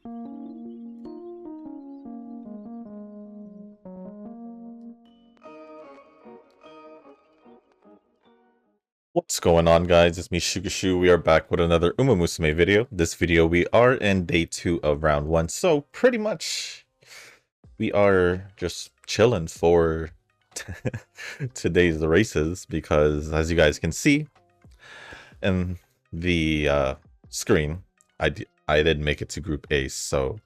What's going on, guys? It's me, Shugashu. We are back with another Musume video. This video, we are in day 2 of round 1. So, pretty much, we are just chilling for today's races because, as you guys can see in the screen, I did make it to Group A. So,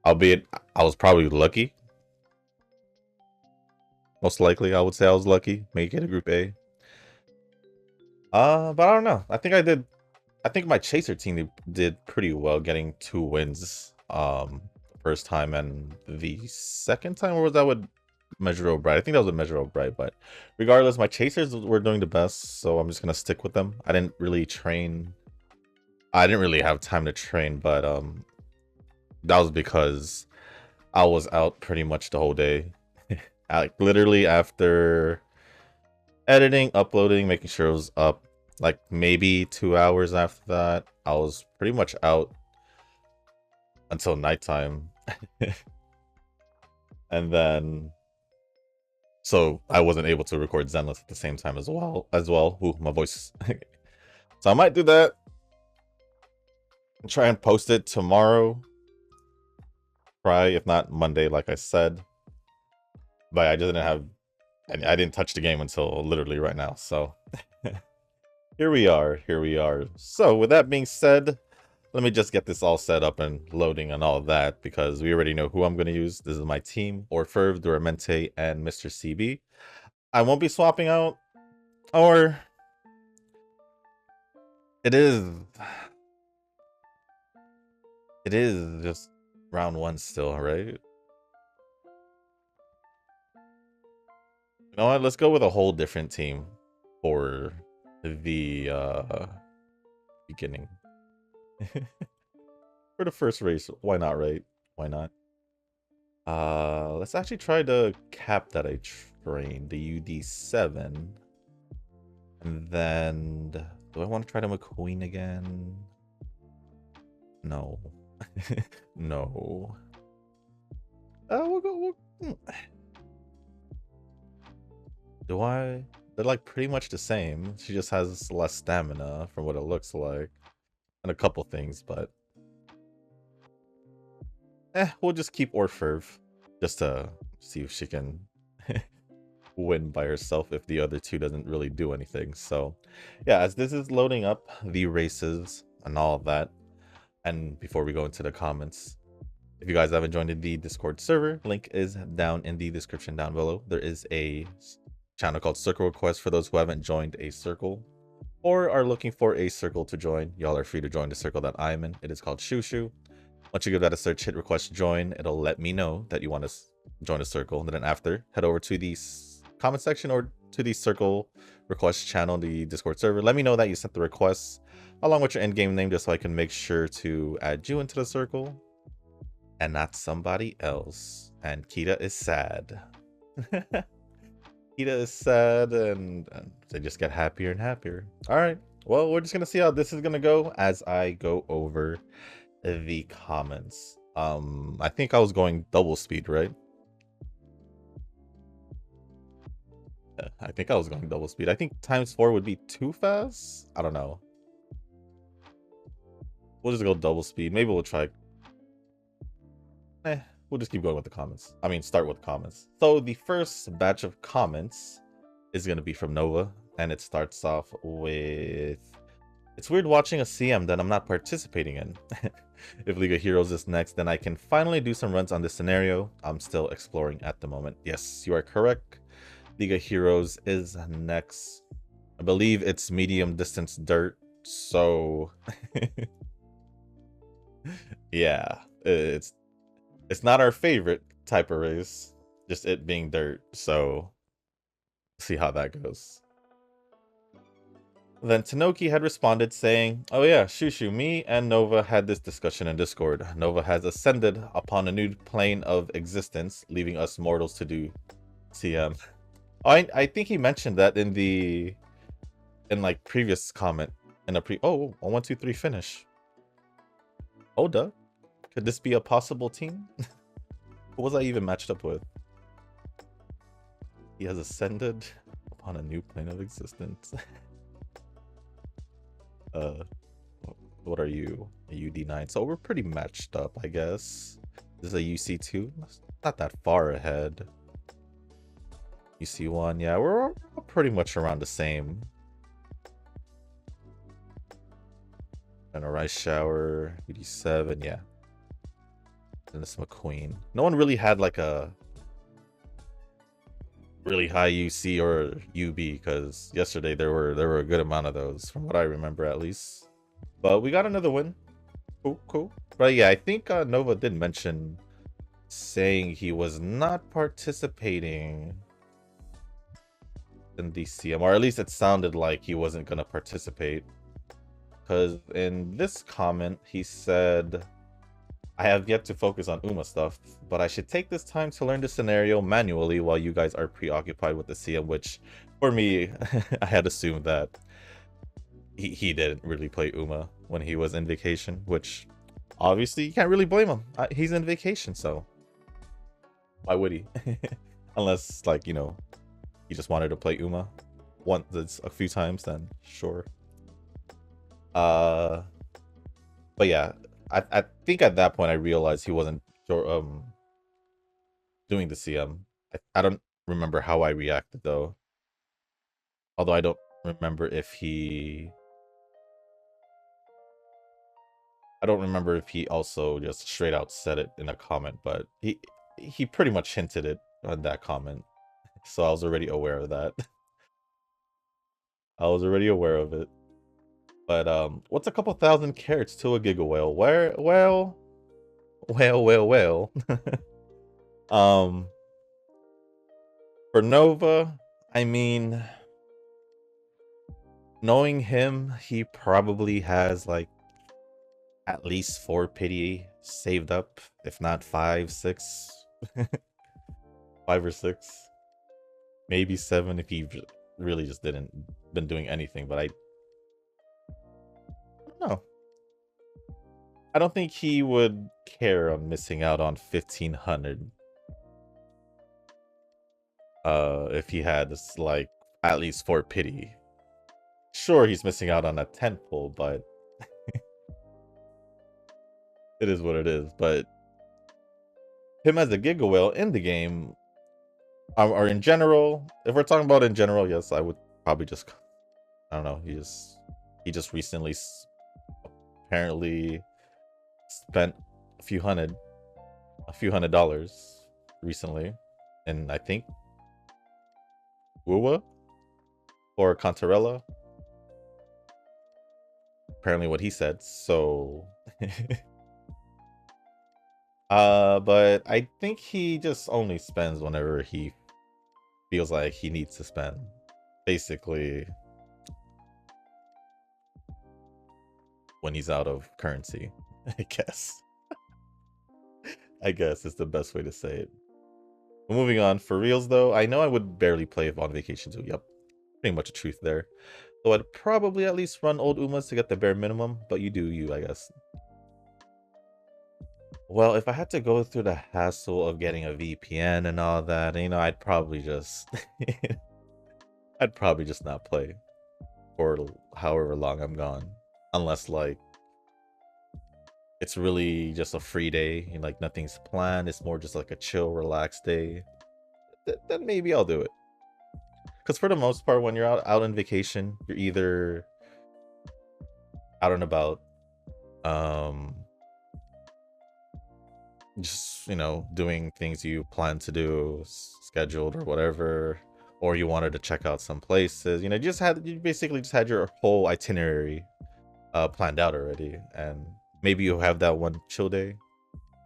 albeit I was probably lucky. Most likely, I would say I was lucky. Make it to Group A. But I don't know. I think my chaser team did pretty well getting 2 wins. First time and the second time, or was that with Measure O'Brien? I think that was with Measure O'Brien, but regardless, my chasers were doing the best, so I'm just gonna stick with them. I didn't really train. I didn't really have time to train, but that was because I was out pretty much the whole day. Like literally after editing, uploading, making sure it was up, like maybe 2 hours after that, I was pretty much out until nighttime. And then so I wasn't able to record Zenless at the same time as well. Ooh, my voice. So I might do that. Try and post it tomorrow. Try, if not Monday, like I said. But I just didn't have, I didn't touch the game until literally right now. So here we are. So with that being said, let me just get this all set up and loading and all of that, because we already know who I'm going to use. This is my team: Orferv, Duramente, and Mr. CB. I won't be swapping out, or it is just round 1 still, right? You know what? Let's go with a whole different team for the beginning. For the first race, why not, right? Why not? Let's actually try the cap that I trained, the UD7. And then, do I want to try the McQueen again? No. No. We'll go. They're like pretty much the same. She just has less stamina from what it looks like. And a couple things, but we'll just keep Orferv just to see if she can win by herself if the other two doesn't really do anything. So yeah, as this is loading up the races and all of that, and before we go into the comments, if you guys haven't joined the Discord server, link is down in the description down below. There is a channel called Circle Request for those who haven't joined a circle or are looking for a circle to join. Y'all are free to join the circle that I'm in. It is called Shushu. Once you give that a search, hit request join, it'll let me know that you want to join a circle. And then after, head over to the comment section or to the circle request channel, the Discord server. Let me know that you sent the request along with your end-game name, just so I can make sure to add you into the circle and not somebody else. And Kita is sad. Kita is sad, and they just get happier and happier. All right, well, we're just gonna see how this is gonna go as I go over the comments. I think I was going double speed, right? Yeah, I think I was going double speed. I think ×4 would be too fast. I don't know. We'll just go double speed. Maybe we'll try. We'll just keep going with the comments. I mean, start with comments. So the first batch of comments is going to be from Nova, and it starts off with, "It's weird watching a CM that I'm not participating in. If League of Heroes is next, then I can finally do some runs on this scenario. I'm still exploring at the moment." Yes, you are correct. League of Heroes is next. I believe it's medium distance dirt, so yeah, it's not our favorite type of race, just it being dirt, so see how that goes. Then Tanoki had responded saying, "Oh yeah, Shushu, me and Nova had this discussion in Discord. Nova has ascended upon a new plane of existence, leaving us mortals to do CM." I think he mentioned that in like previous comment in a oh, a 1, 2, 3 finish. Hold up. Could this be a possible team? What was I even matched up with? He has ascended upon a new plane of existence. uh, what are you? A UD9. So we're pretty matched up, I guess. This is a UC2. Not that far ahead. UC1, yeah, we're pretty much around the same. And a rice shower, UD7, yeah. And this McQueen. No one really had like a really high UC or UB because yesterday there were a good amount of those from what I remember at least. But we got another win. Cool. But yeah, I think Nova did mention saying he was not participating in the CM, or at least it sounded like he wasn't gonna participate. Because in this comment he said, I have yet to focus on Uma stuff, but I should take this time to learn the scenario manually while you guys are preoccupied with the CM, which for me, I had assumed that he didn't really play Uma when he was in vacation, which obviously you can't really blame him. He's in vacation, so why would he? Unless, like, you know, he just wanted to play Uma once, a few times, then sure. But yeah, I think at that point I realized he wasn't doing the CM. I don't remember how I reacted though. Although I don't remember if he also just straight out said it in a comment, but he pretty much hinted it on that comment. So I was already aware of that. I was already aware of it. But what's a couple thousand carats to a giga whale? Well. For Nova, I mean, knowing him, he probably has like at least 4 pity saved up, if not 5, 6. 5 or 6. Maybe 7 if he really just didn't been doing anything, but I don't know. I don't think he would care on missing out on 1500. If he had this, like, at least 4 pity. Sure, he's missing out on a 10 pull, but it is what it is. But him as a Giga Whale in the game, or in general, if we're talking about in general, yes, I would probably just, I don't know, he just recently apparently spent a few hundred dollars recently, and I think Wuwa or Contarella. Apparently what he said, so but I think he just only spends whenever he feels like he needs to spend. Basically, when he's out of currency, I guess. I guess is the best way to say it. But moving on, for reals though, I know I would barely play if on vacation too. Yep, pretty much a truth there. So I'd probably at least run old Umas to get the bare minimum, but you do you, I guess. Well, if I had to go through the hassle of getting a VPN and all that, you know, I'd probably just not play for however long I'm gone. Unless, like, it's really just a free day and, like, nothing's planned. It's more just like a chill, relaxed day. Then maybe I'll do it. Because for the most part, when you're out on vacation, you're either out and about, just, you know, doing things you plan to do, scheduled or whatever, or you wanted to check out some places. You know, you basically just had your whole itinerary planned out already, and maybe you'll have that one chill day,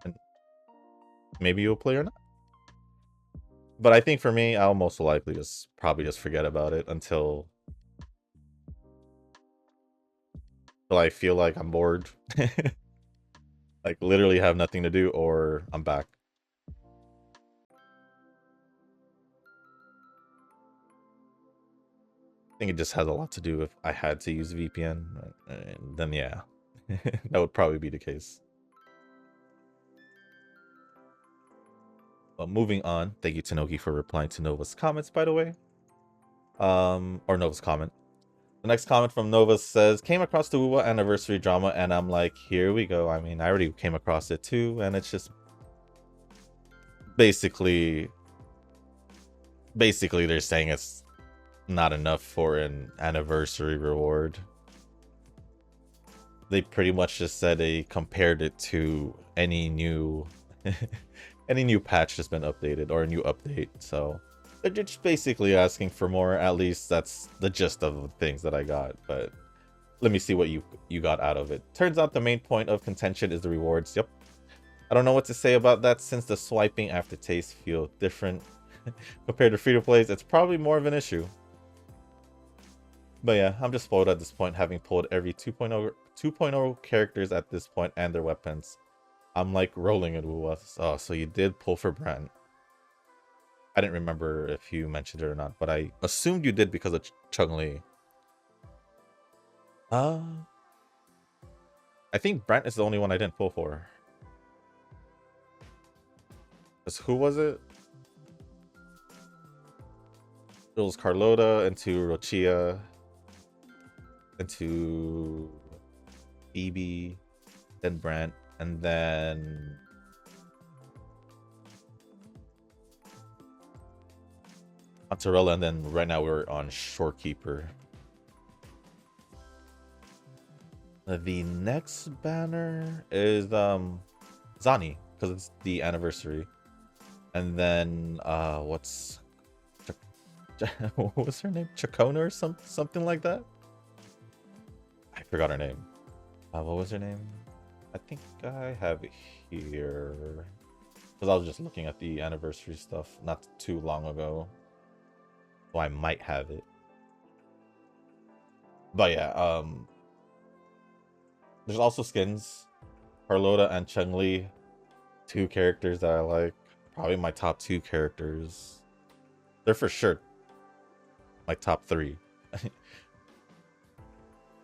and maybe you'll play or not. But I think for me, I'll most likely probably just forget about it until I feel like I'm bored. Like literally have nothing to do, or I'm back. I think it just has a lot to do if I had to use VPN, then yeah, that would probably be the case. But moving on, thank you Tanoki for replying to Nova's comments, by the way. Or Nova's comment. The next comment from Nova says, came across the Wuwa anniversary drama, and I'm like, here we go. I mean, I already came across it too, and it's just basically they're saying it's not enough for an anniversary reward. They pretty much just said they compared it to any new any new patch that's been updated or a new update. So they're just basically asking for more. At least that's the gist of the things that I got. But let me see what you got out of it. Turns out the main point of contention is the rewards. Yep. I don't know what to say about that since the swiping aftertaste feel different compared to free-to-plays. It's probably more of an issue. But yeah, I'm just spoiled at this point, having pulled every 2.0 characters at this point and their weapons. I'm like rolling in Wuwa. Oh, so you did pull for Brent. I didn't remember if you mentioned it or not, but I assumed you did because of Chung-Li. I think Brent is the only one I didn't pull for. Who was it? It was Carlota into Rochia into Phoebe, then Brent, and then Mozzarella, and then right now we're on Shorekeeper. The next banner is Zani, because it's the anniversary. And then what's what was her name? Chacona or something like that? I forgot her name. What was her name? I think I have it here. Because I was just looking at the anniversary stuff not too long ago. So I might have it. But yeah, there's also skins. Carlota and Chung-Li. 2 characters that I like. Probably my top 2 characters. They're for sure my top 3.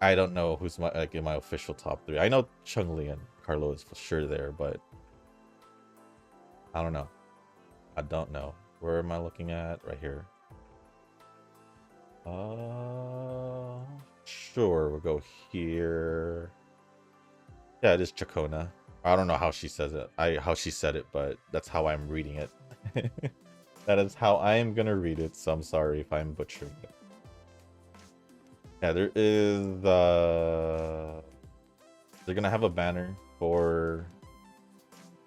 I don't know who's in my official top 3. I know Chung-Li and Carlo is for sure there, but I don't know. I don't know. Where am I looking at? Right here. Sure, we'll go here. Yeah, it is Chacona. I don't know how she says it. How she said it, but that's how I'm reading it. That is how I am gonna read it, so I'm sorry if I'm butchering it. Yeah, there is they're gonna have a banner for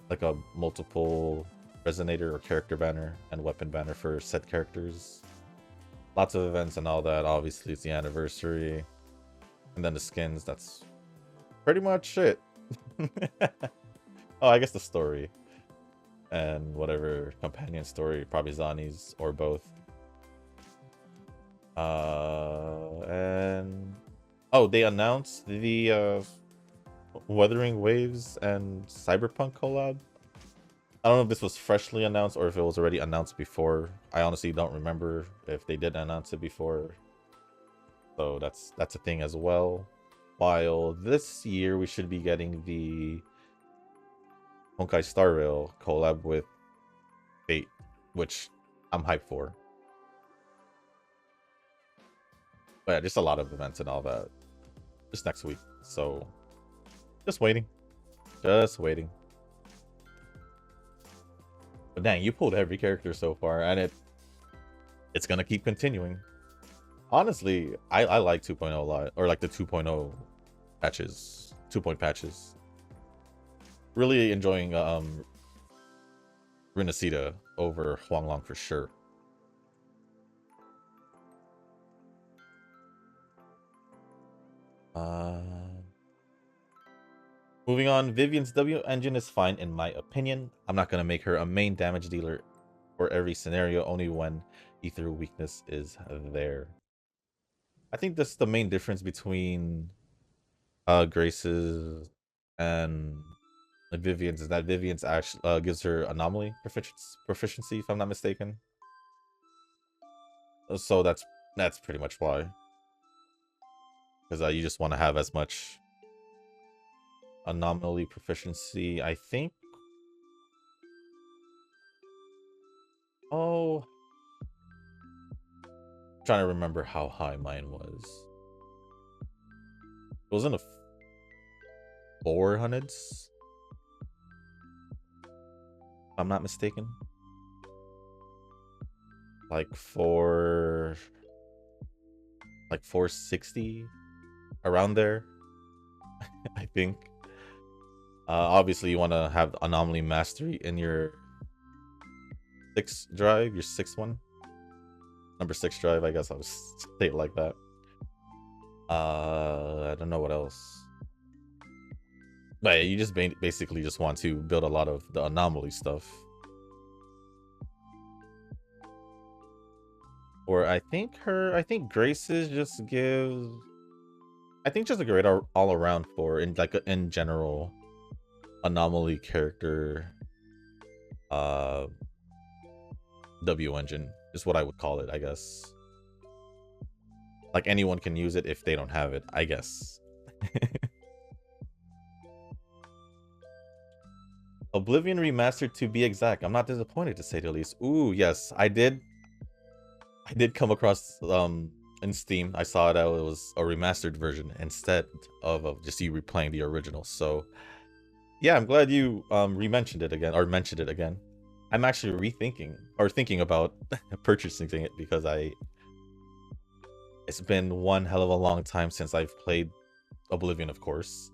like a multiple resonator or character banner and weapon banner for said characters. Lots of events and all that. Obviously, it's the anniversary. And then the skins, that's pretty much it. Oh, I guess the story. And whatever companion story, probably Zani's or both. And oh, they announced the Wuthering Waves and Cyberpunk collab. I don't know if this was freshly announced or if it was already announced before. I honestly don't remember if they did announce it before. So that's a thing as well. While this year we should be getting the Honkai Star Rail collab with Fate, which I'm hyped for. But yeah, just a lot of events and all that. Just next week. So just waiting. Just waiting. But dang, you pulled every character so far, and it's gonna keep continuing. Honestly, I like 2.0 a lot, or like the 2.0 patches, 2-point patches. Really enjoying Renacida over Huanglong for sure. Moving on, Vivian's W engine is fine in my opinion. I'm not gonna make her a main damage dealer for every scenario, only when ether weakness is there. I think that's the main difference between Grace's and Vivian's, is that Vivian's actually gives her anomaly proficiency, if I'm not mistaken. So that's pretty much why. Because you just want to have as much anomaly proficiency, I think. Oh, trying to remember how high mine was. It was in the 400s, if I'm not mistaken. Like 460 around there, I think. Obviously, you want to have anomaly mastery in your 6th drive, your 6th one. Number 6 drive, I guess I'll just say it like that. I don't know what else. But yeah, you just basically just want to build a lot of the anomaly stuff. Or I think Grace's just gives, I think just a great all around for in like in general anomaly character W engine is what I would call it, I guess. Like anyone can use it if they don't have it, I guess. Oblivion Remastered to be exact. I'm not disappointed to say the least. Ooh, yes, I did come across in Steam. I saw that it was a remastered version instead of just you replaying the original. So yeah, I'm glad you mentioned it again. I'm actually thinking about purchasing it because it's been one hell of a long time since I've played Oblivion, of course.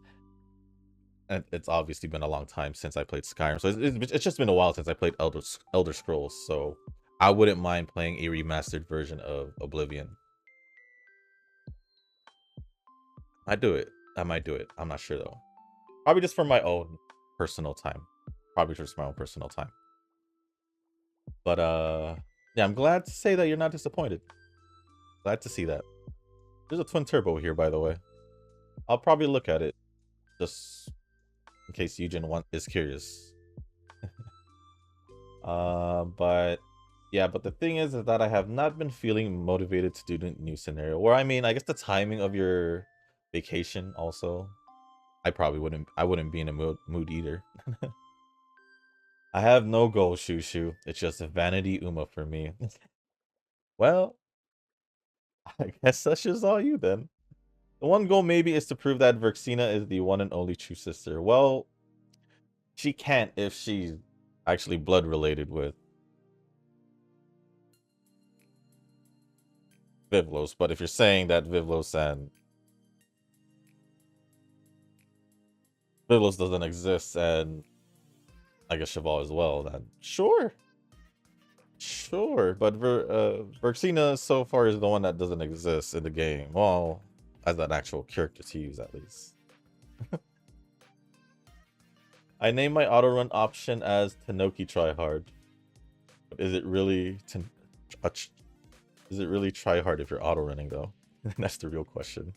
And it's obviously been a long time since I played Skyrim. So it's just been a while since I played Elder Scrolls. So I wouldn't mind playing a remastered version of Oblivion. I'd do it. I might do it. I'm not sure though. Probably just for my own personal time. But yeah, I'm glad to say that you're not disappointed. Glad to see that. There's a twin turbo here, by the way. I'll probably look at it just in case Eugen is curious. But yeah, but the thing is that I have not been feeling motivated to do the new scenario. Or I mean, I guess the timing of your vacation also. I wouldn't be in a mood either. I have no goal, Shushu. It's just a vanity Uma for me. Well, I guess that's just all you then. The one goal maybe is to prove that Verxina is the one and only true sister. Well, she can't if she's actually blood related with Vivlos. But if you're saying that Vivlos doesn't exist and I guess Cheval as well, then sure. Sure, but Verxina so far is the one that doesn't exist in the game. Well, as an actual character to use, at least. I named my auto run option as Tanoki Tryhard. But is it really tryhard if you're auto running though? That's the real question.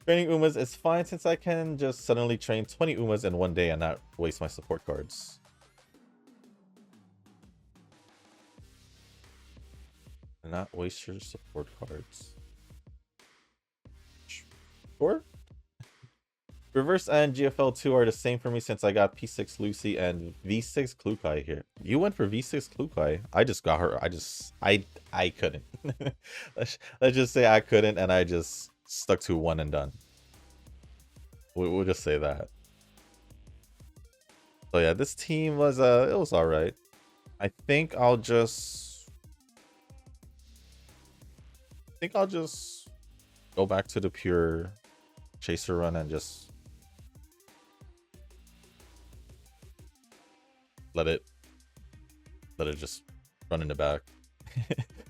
Training Umas is fine since I can just suddenly train 20 Umas in one day and not waste my support cards. And not waste your support cards. Sure. Reverse and GFL2 are the same for me since I got P6 Lucy and V6 Klukai here. You went for V6 Klukai. I just got her. I couldn't. let's just say I couldn't and I just stuck to one and done. We'll just say that. So yeah, this team was it was alright. I think I'll just go back to the pure chaser run and just let it just run in the back.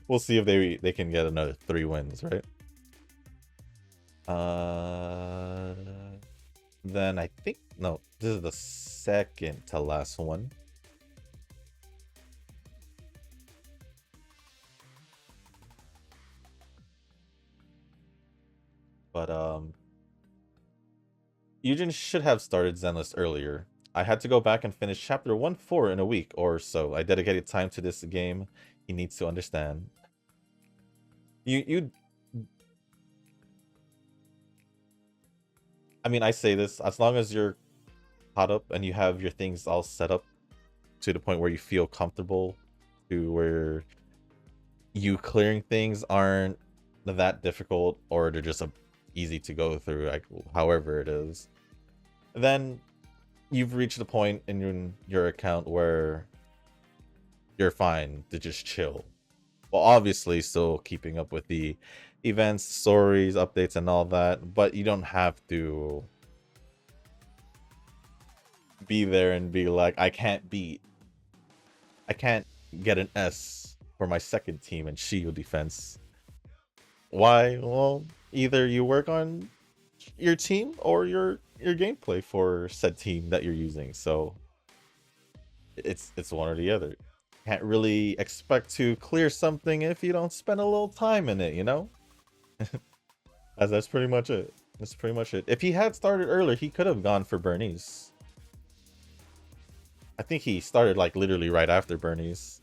We'll see if they can get another 3 wins, right? Then I think no, this is the second to last one. But Eugen should have started Zenlist earlier. I had to go back and finish chapter 1-4 in a week or so. I dedicated time to this game. He needs to understand. I mean, I say this, as long as you're caught up and you have your things all set up to the point where you feel comfortable to where you clearing things aren't that difficult, or they're just easy to go through, like however it is, then you've reached the point in your account where you're fine to just chill. Well, obviously, still keeping up with the events, stories, updates, and all that, but you don't have to be there and be like, I can't get an S for my second team in shield defense. Why? Well, either you work on your team or your gameplay for said team that you're using. So it's one or the other. Can't really expect to clear something if you don't spend a little time in it, you know? That's pretty much it. That's pretty much it. If he had started earlier, he could have gone for Bernice. I think he started like literally right after Bernice.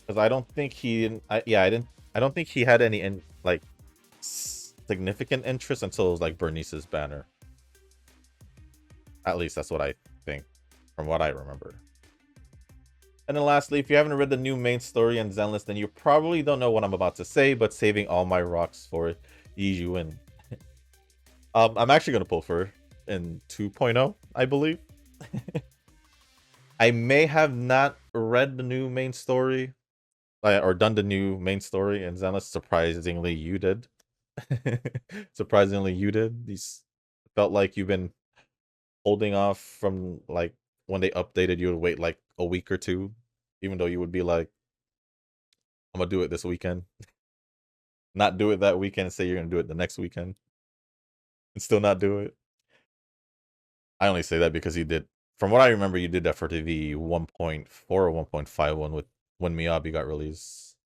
Because I don't think he, I don't think he had any like significant interest until it was like Bernice's banner. At least that's what I think, from what I remember. And then lastly, if you haven't read the new main story in Zenless, then you probably don't know what I'm about to say, but saving all my rocks for Yijuin. I'm actually going to pull for in 2.0, I believe. I may have not read the new main story, or done the new main story in Zenless. Surprisingly, you did. Surprisingly, you did. These felt like you've been holding off from like when they updated. You would wait like a week or two, even though you would be like, I'm gonna do it this weekend. Not do it that weekend and say you're gonna do it the next weekend and still not do it. I only say that because you did, from what I remember, you did that for the 1.4 or 1.51 with when Miyabi got released.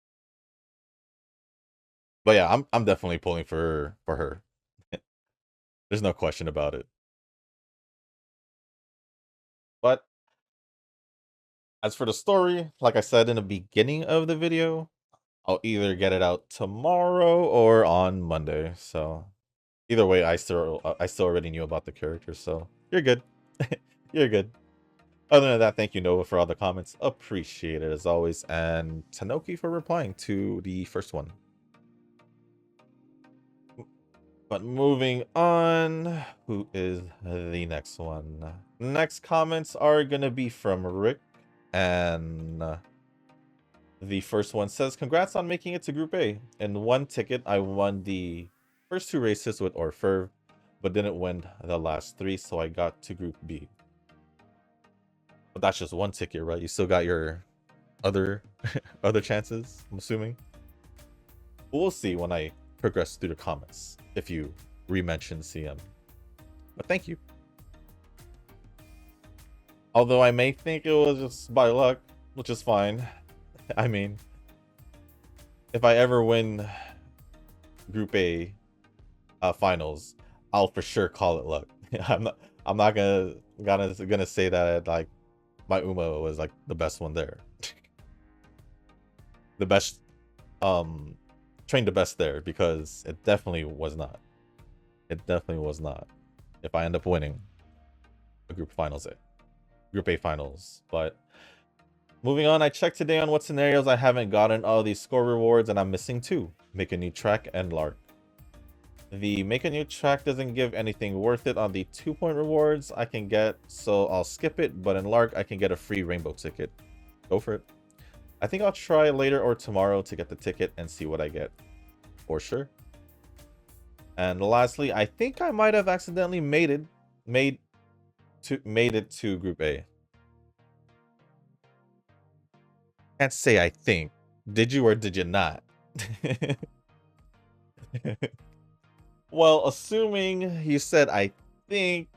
But yeah, I'm definitely pulling for her. There's no question about it. But as for the story, like I said in the beginning of the video, I'll either get it out tomorrow or on Monday. So either way, I still already knew about the character, so you're good. You're good. Other than that, thank you, Nova, for all the comments. Appreciate it as always. And Tanoki for replying to the first one. But moving on, who is the next one? Next comments are going to be from Rick. And the first one says, congrats on making it to Group A. In one ticket, I won the first two races with Orfev, but didn't win the last three, so I got to Group B. But that's just one ticket, right? You still got your other other chances, I'm assuming. We'll see when I progress through the comments if you re-mention CM. But thank you. Although I may think it was just by luck, which is fine. I mean, if I ever win Group A finals, I'll for sure call it luck. I'm not gonna say that like my Uma was like the best one there. The best trained the best there, because it definitely was not. It definitely was not. If I end up winning a Group A finals. But moving on, I checked today on what scenarios I haven't gotten all these score rewards, and I'm missing two: Make a New Track and Lark. The Make a New Track doesn't give anything worth it on the 2-point rewards I can get, so I'll skip it, but in Lark I can get a free rainbow ticket. Go for it. I think I'll try later or tomorrow to get the ticket and see what I get. For sure. And lastly, I think I might have accidentally made it to Group A. Can't say I think. Did you or did you not? Well, assuming you said I think,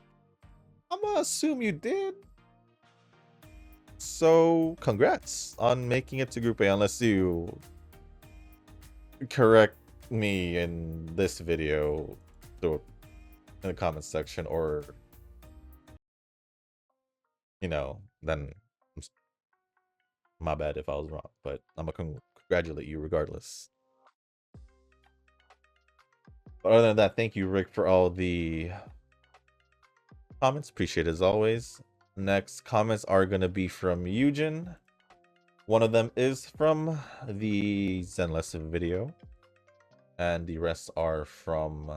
I'm gonna assume you did. So congrats on making it to Group A, unless you correct me in this video in the comments section, or you know, then my bad if I was wrong, but I'm gonna congratulate you regardless. But other than that, thank you, Rick, for all the comments. Appreciate it as always. Next comments are going to be from Eugen. One of them is from the Zenless video. And the rest are from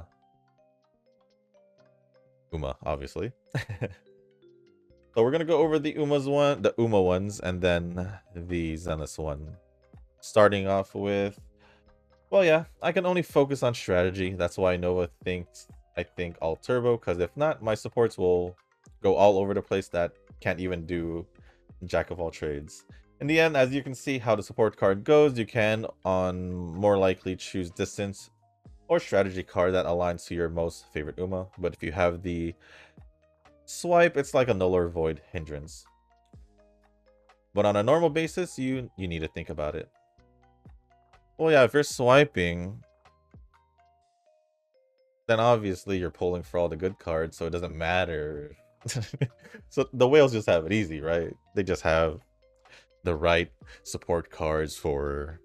Uma, obviously. So we're going to go over the Uma ones, and then the Zenless one. Starting off with, well, yeah, I can only focus on strategy. That's why Nova thinks I think all turbo, because if not, my supports will go all over the place that can't even do jack of all trades. In the end, as you can see how the support card goes, you can on more likely choose distance or strategy card that aligns to your most favorite Uma. But if you have the swipe, it's like a null or void hindrance. But on a normal basis, you need to think about it. Well, yeah, if you're swiping, then obviously you're pulling for all the good cards, so it doesn't matter. So the whales just have it easy, right? They just have the right support cards for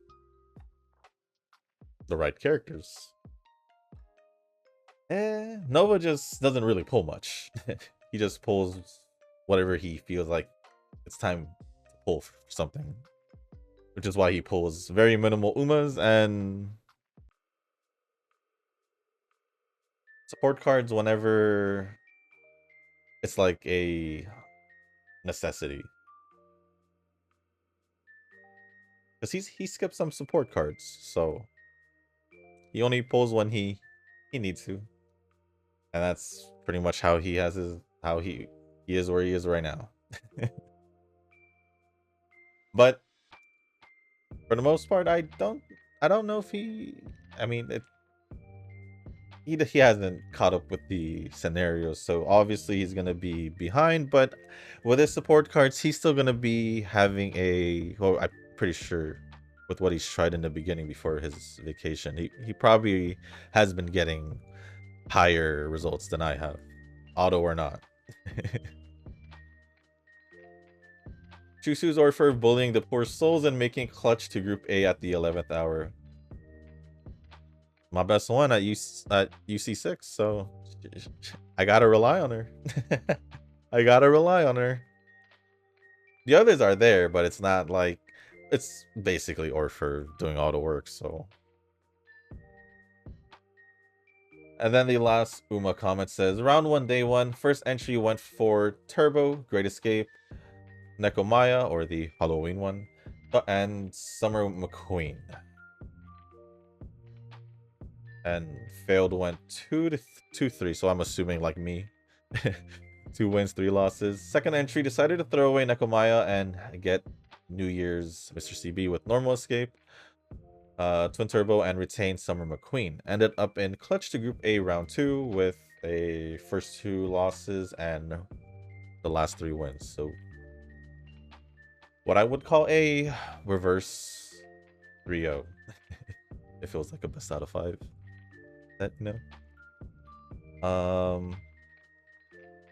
the right characters. Nova just doesn't really pull much. He just pulls whatever he feels like it's time to pull for something. Which is why he pulls very minimal Umas and support cards whenever it's like a necessity. Because he skips some support cards, so he only pulls when he needs to. And that's pretty much how he has his he is where he is right now. But for the most part, I don't know if he, I mean, he hasn't caught up with the scenarios, so obviously he's gonna be behind. But with his support cards, he's still gonna be having a, well, I'm pretty sure with what he's tried in the beginning before his vacation, he probably has been getting higher results than I have, auto or not. Chusu's or for bullying the poor souls and making clutch to Group A at the 11th hour. My best one at UC6, so I gotta rely on her. I gotta rely on her. The others are there, but it's not like, it's basically Orfer doing all the work, so. And then the last Uma comment says, round 1, day 1, first entry went for Turbo, Great Escape, Nekomaya, or the Halloween one, and Summer McQueen. And failed went 2-3, so I'm assuming like me. 2 wins, 3 losses. Second entry decided to throw away Nekomaya and get New Year's Mr. CB with normal escape, Twin Turbo, and retain Summer McQueen. Ended up in clutch to Group A round 2 with a first 2 losses and the last 3 wins. So what I would call a reverse 3-0. It feels like a best out of 5. That, you know.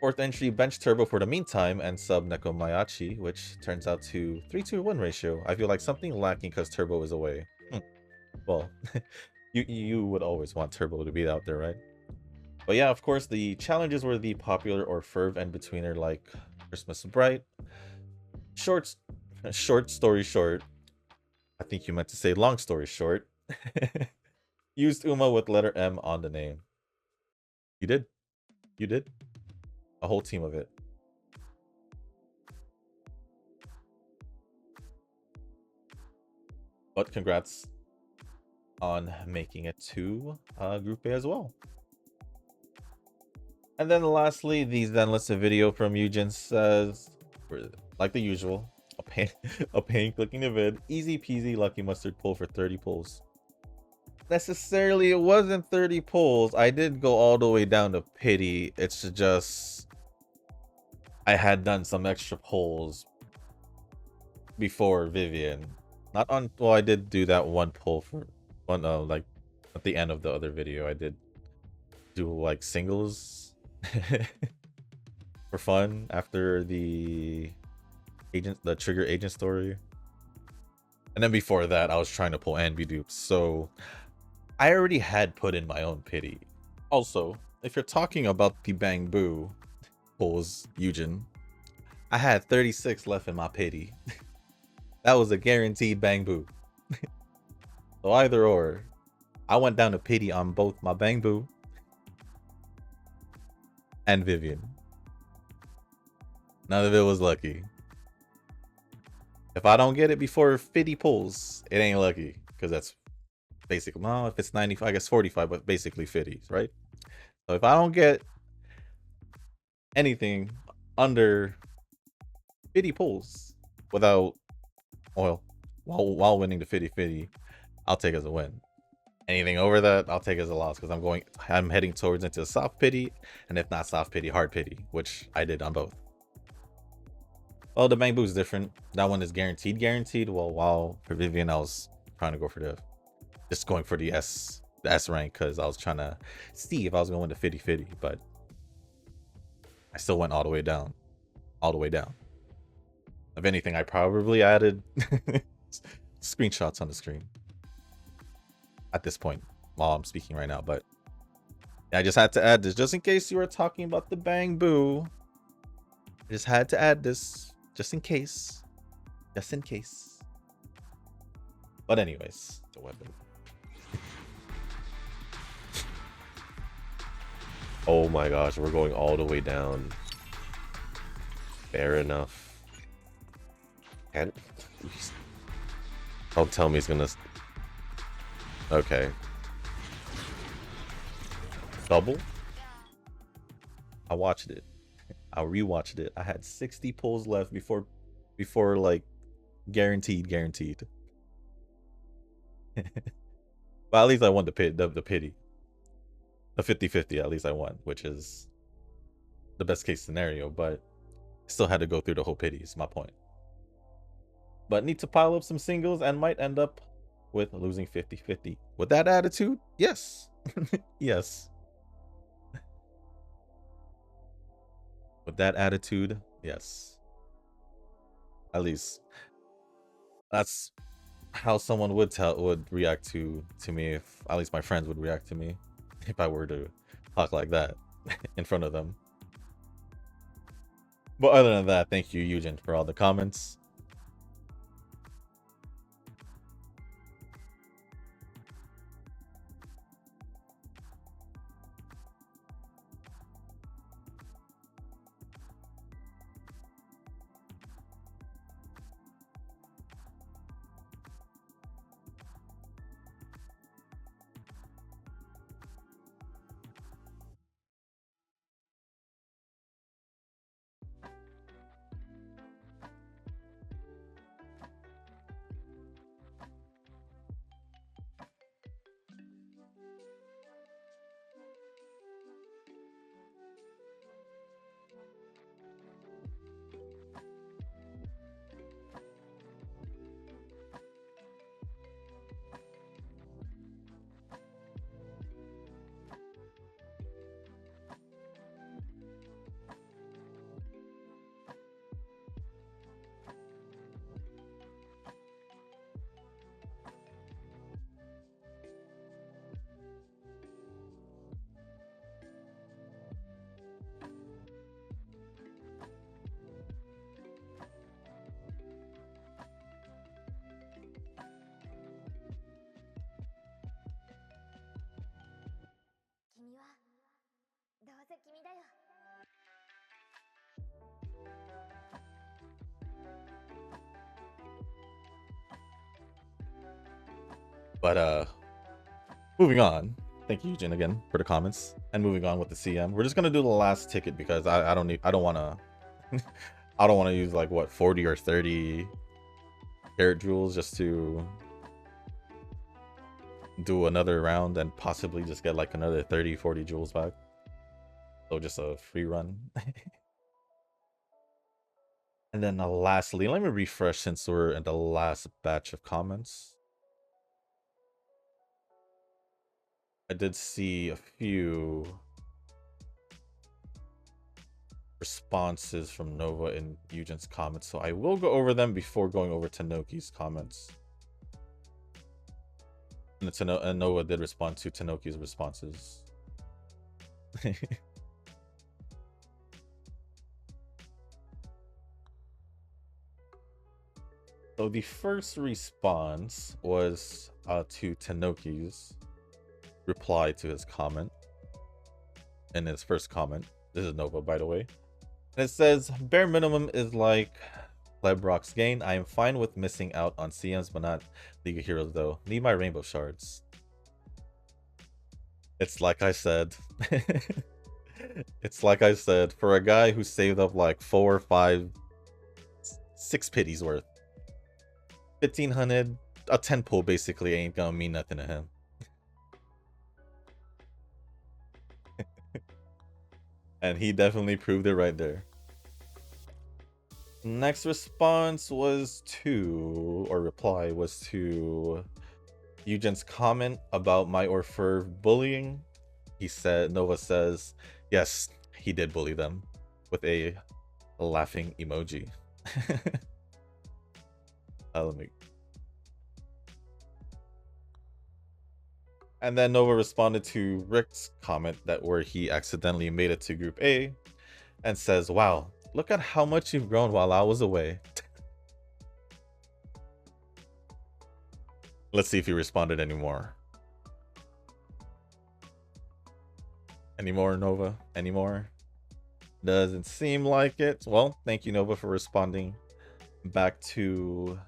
Fourth entry, bench Turbo for the meantime and sub Nekomayachi, which turns out to 3-2-1 ratio. I feel like something lacking because Turbo is away. Well, you would always want Turbo to be out there, right? But yeah, of course, the challenges were the popular or ferv and betweener like Christmas Bright. Short story short. I think you meant to say long story short. Used Uma with letter M on the name. You did. You did. A whole team of it. But congrats on making it to Group A as well. And then lastly, the Zenless video from Eugen says, like the usual, a pain clicking the vid, easy peasy lucky mustard pull for 30 pulls. Necessarily, it wasn't 30 pulls. I did go all the way down to pity. It's just I had done some extra pulls before Vivian. Not on, well, I did do that one pull for one, like at the end of the other video. I did do like singles for fun after the trigger agent story. And then before that, I was trying to pull Anby dupes. So I already had put in my own pity. Also, if you're talking about the Bang Boo pulls, Eugen, I had 36 left in my pity. That was a guaranteed bang boo. So either or. I went down to pity on both my bang boo and Vivian. None of it was lucky. If I don't get it before 50 pulls, it ain't lucky. Because that's basically, well, if it's 95, I guess 45, but basically 50s, right? So if I don't get anything under 50 pulls without oil while winning the 50-50, I'll take as a win. Anything over that, I'll take as a loss because I'm heading towards into soft pity, and if not soft pity, hard pity, which I did on both. Well, the bang boo is different. That one is guaranteed. Well, while for Vivian, I was trying to go for just going for the S rank because I was trying to see if I was going to win the 50-50, but I still went all the way down. If anything, I probably added screenshots on the screen at this point while I'm speaking right now, but I just had to add this just in case you were talking about the bang boo. I just had to add this just in case. But anyways, the weapon. Oh my gosh, we're going all the way down. Fair enough. And don't tell me he's gonna. Okay. Double? I watched it. I rewatched it. I had 60 pulls left before like guaranteed. But at least I won the pity. The 50-50, at least I won, which is the best case scenario, but still had to go through the whole pity, is my point. But need to pile up some singles and might end up with losing 50-50. With that attitude, yes. Yes. With that attitude, yes. At least that's how someone would react to me, if at least my friends would react to me if I were to talk like that in front of them. But other than that, thank you, Eugen, for all the comments. But moving on. Thank you, Eugen, again for the comments. And moving on with the CM, we're just gonna do the last ticket because I don't want to I don't want to use like what 40 or 30 carrot jewels just to do another round and possibly just get like another 30-40 jewels back. So just a free run. And then lastly, let me refresh since we're in the last batch of comments. I did see a few responses from Nova and Eugen's comments, so I will go over them before going over to Noki's comments. And Nova did respond to Tanoki's responses. So the first response was to Tenoki's reply to his comment. In his first comment. This is Nova, by the way. And it says, bare minimum is like Lebrock's gain. I am fine with missing out on CMs, but not League of Heroes, though. Need my rainbow shards. It's like I said. It's like I said, for a guy who saved up like 4, 5, 6 pities worth, 1500, a 10 pull basically ain't gonna mean nothing to him. And he definitely proved it right there. Next response was to, or reply was to Eugen's comment about my Orfurv bullying. He said, Nova says, yes, he did bully them, with a laughing emoji. Let me. And then Nova responded to Rick's comment that where he accidentally made it to Group A and says, wow, look at how much you've grown while I was away. Let's see if he responded anymore. Anymore, Nova? Anymore? Doesn't seem like it. Well, thank you, Nova, for responding back to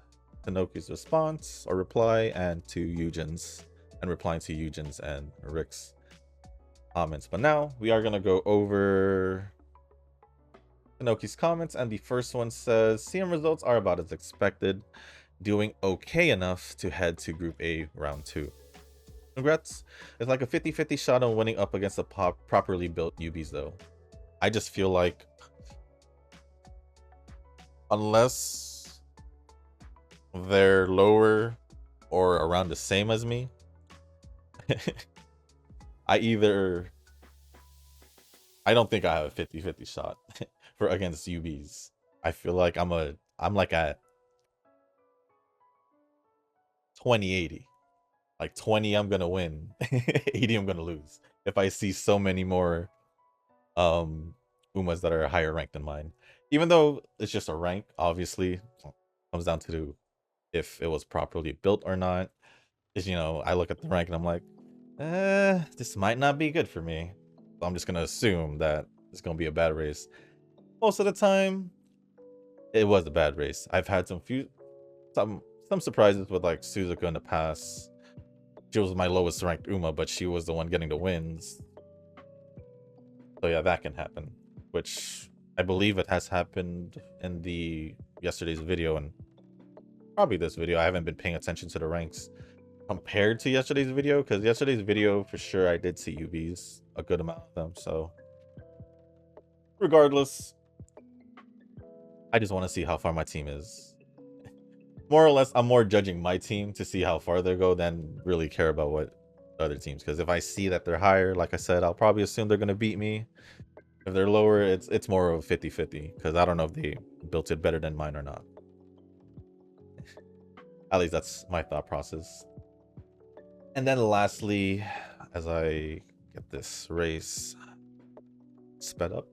Tenoki's response or reply and to Eugen's, and replying to Eugen's and Rick's comments. But now we are going to go over Tenoki's comments, and the first one says, CM results are about as expected, doing okay enough to head to Group A round 2. Congrats. It's like a 50-50 shot on winning up against the properly built UBs though. I just feel like unless they're lower or around the same as me, I don't think I have a 50-50 shot for against UBs. I feel like I'm like at 20-80. Like 20 I'm gonna win, 80 I'm gonna lose. If I see so many more Umas that are higher ranked than mine. Even though it's just a rank, obviously, comes down to if it was properly built or not. Is, you know, I look at the rank and I'm like, this might not be good for me. So I'm just gonna assume that it's gonna be a bad race. Most of the time, it was a bad race. I've had some surprises with like Suzuka in the past. She was my lowest ranked Uma, but she was the one getting the wins. So yeah, that can happen. Which I believe it has happened in the yesterday's video and probably this video. I haven't been paying attention to the ranks compared to yesterday's video, because yesterday's video for sure I did see UBs, a good amount of them. So regardless, I just want to see how far my team is. More or less, I'm more judging my team to see how far they go than really care about what other teams. Because if I see that they're higher, like I said, I'll probably assume they're going to beat me. If they're lower, it's more of a 50-50. Because I don't know if they built it better than mine or not. At least that's my thought process. And then lastly, as I get this race sped up.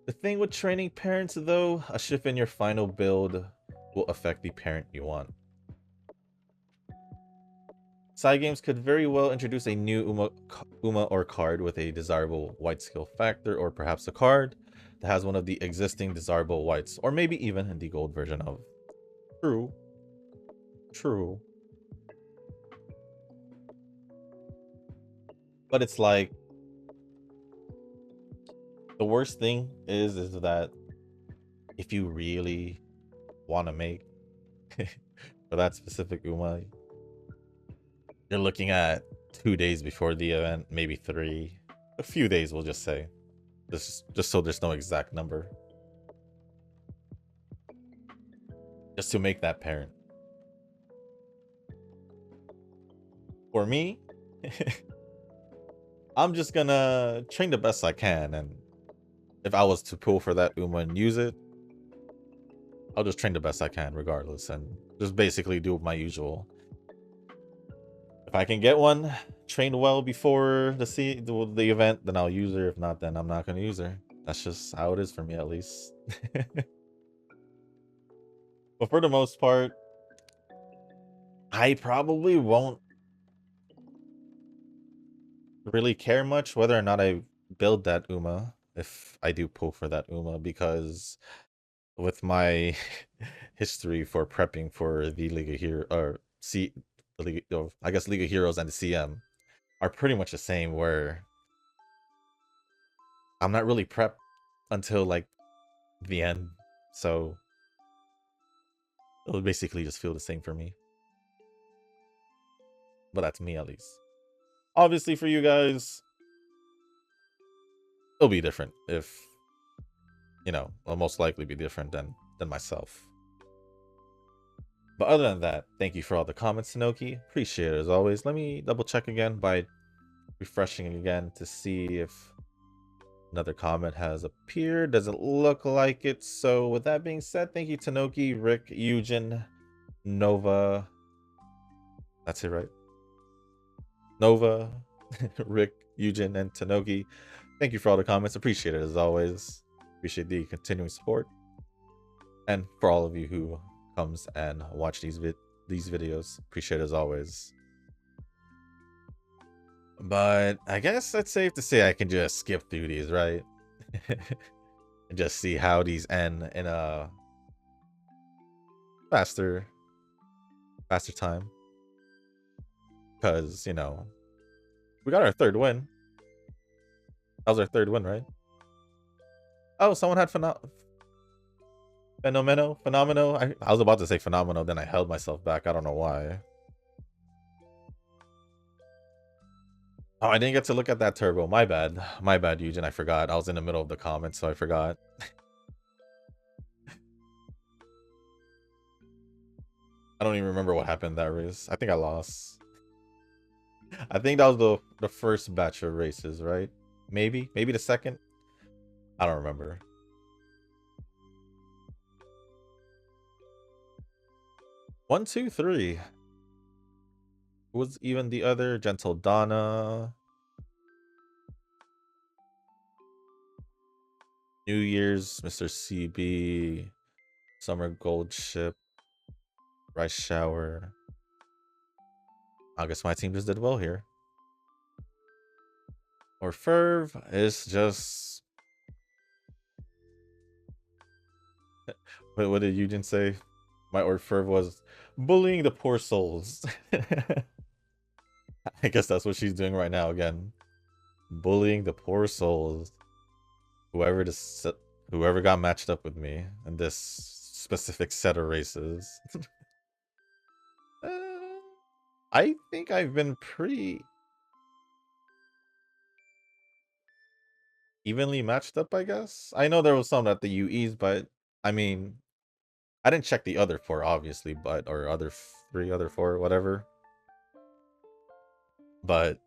The thing with training parents, though, a shift in your final build will affect the parent you want. Side games could very well introduce a new Uma or card with a desirable white skill factor, or perhaps a card that has one of the existing desirable whites, or maybe even in the gold version of. True. True. But it's like, the worst thing is that if you really want to make for that specific Uma, you're looking at 2 days before the event, maybe 3, a few days, we'll just say, just so there's no exact number, just to make that parent. For me, I'm just gonna train the best I can, and if I was to pull for that Uma and use it, I'll just train the best I can regardless, and just basically do my usual. If I can get one trained well before the event, then I'll use her. If not, then I'm not going to use her. That's just how it is for me, at least. But for the most part, I probably won't really care much whether or not I build that Uma if I do pull for that Uma, because with my history for prepping for the League of Heroes, or the League, I guess League of Heroes and the CM are pretty much the same, where I'm not really prepped until like the end, so it'll basically just feel the same for me. But that's me, at least. Obviously, for you guys, it'll be different. If it'll most likely be different than myself. But other than that, thank you for all the comments, Tanoki. Appreciate it as always. Let me double check again by refreshing again to see if another comment has appeared. Doesn't look like it. So with that being said, thank you, Tanoki, Rick, Eugen, Nova. That's it, right? Nova, Rick, Eugen, and Tanoki. Thank you for all the comments. Appreciate it as always. Appreciate the continuing support. And for all of you who comes and watch these videos, appreciate it as always. But I guess it's safe to say I can just skip through these, right? And just see how these end in a faster time. Because, we got our third win. That was our third win, right? Oh, someone had Phenomenal. I was about to say Phenomenal, then I held myself back. I don't know why. Oh, I didn't get to look at that turbo. My bad. My bad, Eugen. I forgot. I was in the middle of the comments, so I forgot. I don't even remember what happened in that race. I think I lost. I think that was the first batch of races, right? Maybe the second. I don't remember. One, two, three. Who was even the other? Gentle Donna. New Year's, Mr. CB. Summer Gold Ship. Rice Shower. I guess my team just did well here. Or Ferv is just... What did Eugen say? My Orferv was bullying the poor souls. I guess that's what she's doing right now again. Bullying the poor souls. Whoever got matched up with me in this specific set of races. I think I've been pretty evenly matched up, I guess. I know there was some at the UEs, but I mean, I didn't check the other four, obviously, but or other four, whatever. But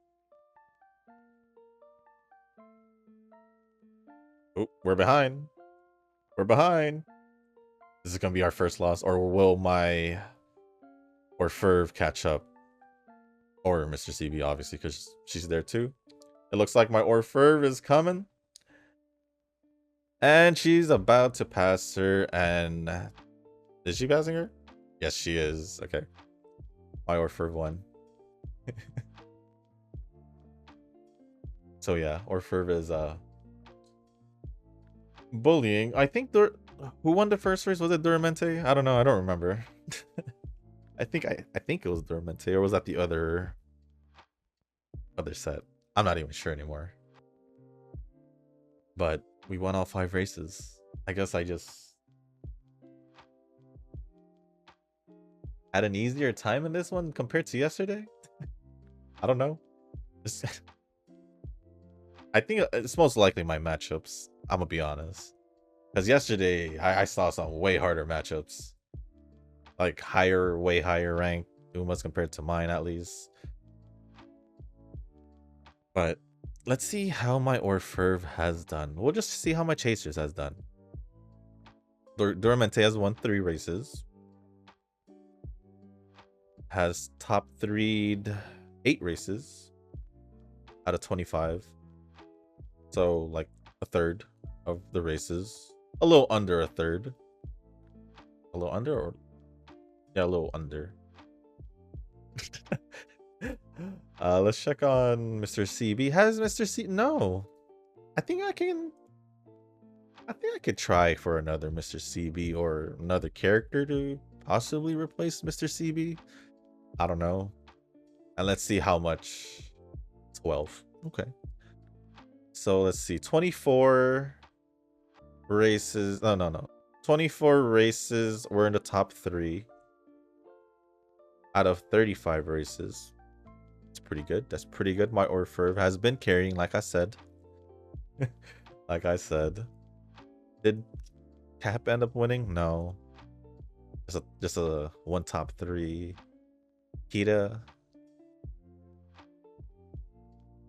oh, we're behind. We're behind. This is gonna be our first loss, or will my Ferv catch up? Or Mr. CB, obviously, because she's there too. It looks like my Ferv is coming. And she's about to pass her, and... Is she passing her? Yes, she is. Okay. My Ferv won. So yeah, Ferv is bullying. I think who won the first race? Was it Duramente? I don't know. I don't remember. I think it was Duramente, or was that the other set? I'm not even sure anymore. But we won all 5 races. I guess I just had an easier time in this one compared to yesterday. I don't know. I think it's most likely my matchups. I'm gonna be honest, because yesterday I saw some way harder matchups, like way higher ranked Umas compared to mine, at least. But let's see how my Orferv has done. We'll just see how my Chasers has done. Duramente has won 3 races. Has top 3'd 8 races out of 25. So like a third of the races. A little under a third. A little under, or yeah, a little under. Let's check on Mr. CB. Has Mr. C? No. I think I can. I think I could try for another Mr. CB or another character to possibly replace Mr. CB. I don't know. And let's see how much. 12. Okay. So let's see. 24 races. No, no, no. 24 races were in the top 3 out of 35 races. It's pretty good. That's pretty good. My Orferv has been carrying, like I said. Like I said. Did Cap end up winning? No. Just a one top 3. Kita.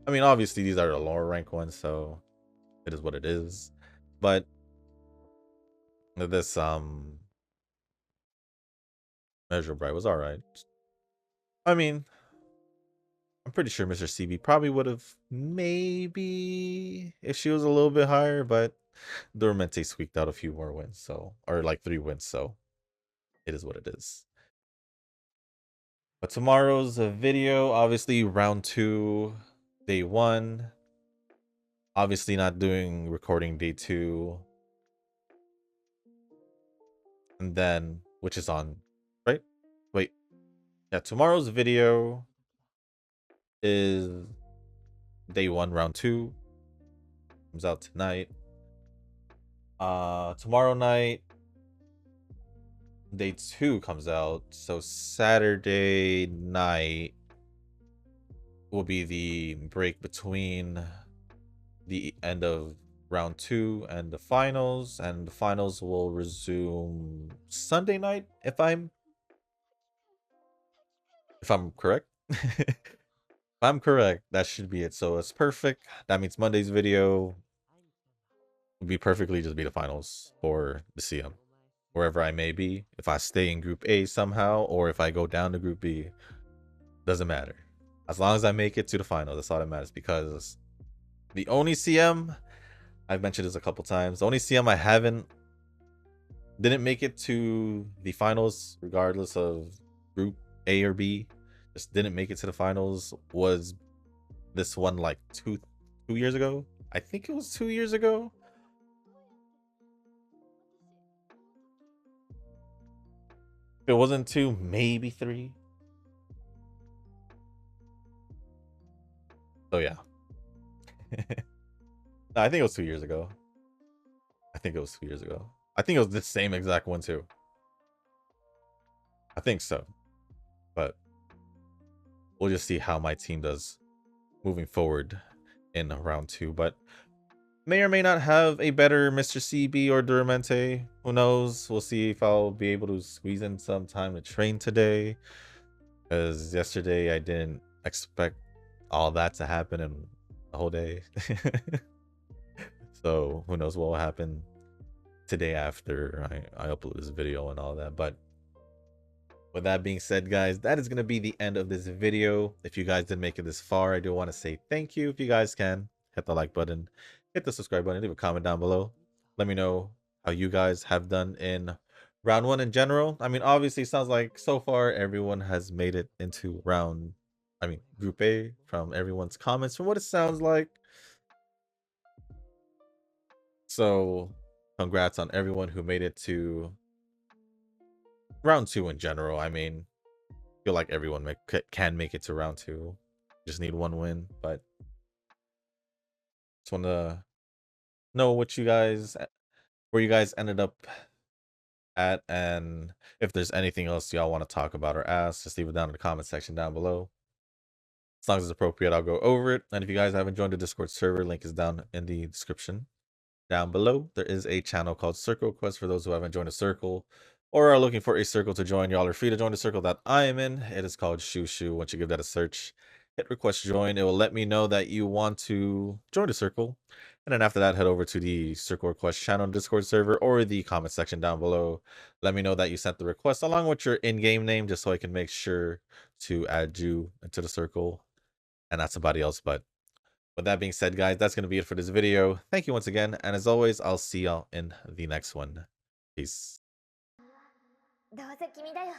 I mean, obviously these are the lower rank ones, so it is what it is. But this Measure Bright was alright. I mean, I'm pretty sure Mr. CB probably would have maybe if she was a little bit higher, but Dormente squeaked out a few more wins, so or like 3 wins, so it is what it is. But tomorrow's video, obviously round 2, day 1. Obviously not doing recording day 2. And then which is on, right? Wait. Yeah, tomorrow's video is day 1, round 2. Comes out tonight. Tomorrow night day 2 comes out, so Saturday night will be the break between the end of round 2 and the finals will resume Sunday night if I'm correct. If I'm correct, that should be it. So it's perfect. That means Monday's video would be perfectly just be the finals for the CM. Wherever I may be, if I stay in Group A somehow, or if I go down to Group B, doesn't matter. As long as I make it to the finals, that's all that matters. Because the only CM, I've mentioned this a couple times, the only CM I didn't make it to the finals, regardless of Group A or B, just didn't make it to the finals, was this one like two years ago. I think it was 2 years ago. If it wasn't 2, maybe 3. So yeah. No, I think it was 2 years ago. I think it was 2 years ago. I think it was the same exact one too. I think so. But we'll just see how my team does moving forward in round 2. But may or may not have a better Mr. CB or Duramente. Who knows? We'll see if I'll be able to squeeze in some time to train today. Because yesterday I didn't expect all that to happen in the whole day. So who knows what will happen today after I upload this video and all that. But with that being said, guys, that is going to be the end of this video. If you guys did make it this far, I do want to say thank you. If you guys can, hit the like button, hit the subscribe button, leave a comment down below. Let me know how you guys have done in round 1 in general. I mean, obviously, it sounds like so far everyone has made it into Group A from everyone's comments, from what it sounds like. So congrats on everyone who made it to round 2 in general. I mean, I feel like everyone can make it to round 2. Just need 1 win, but just want to know what where you guys ended up at, and if there's anything else y'all want to talk about or ask, just leave it down in the comment section down below. As long as it's appropriate, I'll go over it. And if you guys haven't joined the Discord server, link is down in the description. Down below, there is a channel called Circle Quest for those who haven't joined a circle or are looking for a circle to join. Y'all are free to join the circle that I am in. It is called Shoo Shoo. Once you give that a search, hit request join. It will let me know that you want to join the circle. And then after that, head over to the Circle Request channel Discord server or the comment section down below. Let me know that you sent the request along with your in-game name, just so I can make sure to add you into the circle and not somebody else. But with that being said, guys, that's going to be it for this video. Thank you once again. And as always, I'll see y'all in the next one. Peace. どうせ君だよ